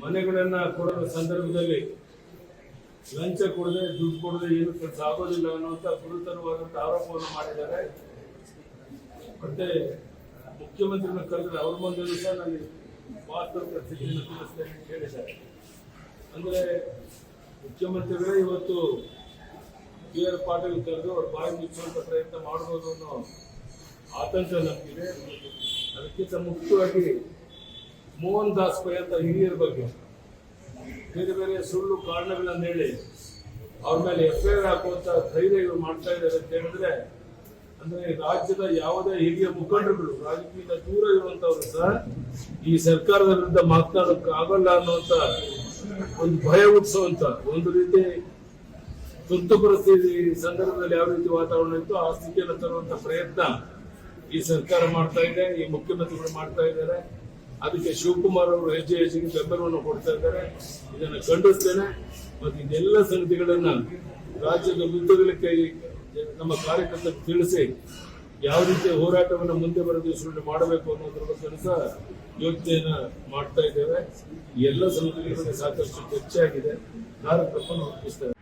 ಮನೆಗಳನ್ನ ಕೊಡೋ ಸಂದರ್ಭದಲ್ಲಿ ಲಂಚ ಕೊಡದೆ ದುಡ್ಡು ಕೊಡದೆ ಏನು ಕೆಲಸ ಆಗೋದಿಲ್ಲ ಅನ್ನುವಂತ ಗುರುತರವಾದಂತಹ ಆರೋಪವನ್ನು ಮಾಡಿದ್ದಾರೆ. ಮತ್ತೆ ಮುಖ್ಯಮಂತ್ರಿನ ಕರೆದ್ರೆ ಅವ್ರ ಮುಂದೆ ಸಹ ನನಗೆ ವಾಸ್ತವ ಪರಿಸ್ಥಿತಿಯನ್ನು ತಿಳಿಸಲಿಕ್ಕೆ ಹೇಳಿದ್ದಾರೆ. ಅಂದ್ರೆ ಮುಖ್ಯಮಂತ್ರಿಗಳೇ ಇವತ್ತು ಕೆ.ಆರ್. ಪಾಟೀಲ್ ಕರೆದು ಅವ್ರ ಬಾಯಿ ಮುಚ್ಚುವಂತ ಪ್ರಯತ್ನ ಮಾಡಬಹುದು ಅನ್ನೋ ಆತಂಕ ನಮಗಿದೆ. ಅದಕ್ಕಿಂತ ಮುಖ್ಯವಾಗಿ ಮೋಹನ್ ದಾಸ್ ಪೈ ಅಂತ ಹಿರಿಯರ ಬಗ್ಗೆ ಬೇರೆ ಬೇರೆ ಸುಳ್ಳು ಕಾರಣಗಳನ್ನ ಹೇಳಿ ಅವ್ರ ಮೇಲೆ FIR ಹಾಕುವಂತ ಧೈರ್ಯ ಇವರು ಮಾಡ್ತಾ ಇದ್ದಾರೆ ಅಂತ ಹೇಳಿದ್ರೆ, ಅಂದ್ರೆ ರಾಜ್ಯದ ಯಾವುದೇ ಹಿರಿಯ ಮುಖಂಡರುಗಳು ರಾಜಕೀಯದ ದೂರ ಇರುವಂತವ್ರು ಸಹ ಈ ಸರ್ಕಾರದ ವಿರುದ್ಧ ಮಾತನಾಡೋಕೆ ಆಗಲ್ಲ ಅನ್ನುವಂತ ಒಂದು ಭಯ ಹುಟ್ಟಿಸುವಂತ ಒಂದು ರೀತಿ ತುರ್ತು ಪರಿಸ್ಥಿತಿ ಸಂದರ್ಭದಲ್ಲಿ ಯಾವ ರೀತಿ ವಾತಾವರಣ ಇತ್ತು ಆ ಸ್ಥಿತಿಯನ್ನು ತರುವಂತ ಪ್ರಯತ್ನ ಈ ಸರ್ಕಾರ ಮಾಡ್ತಾ ಇದೆ, ಈ ಮುಖ್ಯಮಂತ್ರಿಗಳು ಮಾಡ್ತಾ ಇದ್ದಾರೆ. ಅದಕ್ಕೆ ಶಿವಕುಮಾರ್ ಅವರು ಹೆಜ್ಜೆ ಹೆಜ್ಜೆಗೆ ಬೆಂಬಲವನ್ನು ಕೊಡ್ತಾ ಇದ್ದಾರೆ. ಇದನ್ನು ಖಂಡಿಸ್ತೇನೆ. ಮತ್ತು ಇದೆಲ್ಲ ಸಂಗತಿಗಳನ್ನ ರಾಜ್ಯದ ಉದ್ದಗಲಕ್ಕೆ ನಮ್ಮ ಕಾರ್ಯಕರ್ತರು ತಿಳಿಸಿ ಯಾವ ರೀತಿಯ ಹೋರಾಟವನ್ನು ಮುಂದೆ ಬರೋ ದಿವಸಗಳಲ್ಲಿ ಮಾಡಬೇಕು ಅನ್ನೋದ್ರ ಬಗ್ಗೆ ಸಹ ಯೋಚನೆಯನ್ನ ಮಾಡ್ತಾ ಇದ್ದೇವೆ. ಎಲ್ಲ ಸಂಗತಿಗಳ ಬಗ್ಗೆ ಸಾಕಷ್ಟು ಚರ್ಚೆ ಆಗಿದೆ. ಕಾರ್ಯಕ್ರಮವನ್ನು ಒಪ್ಪಿಸ್ತಾ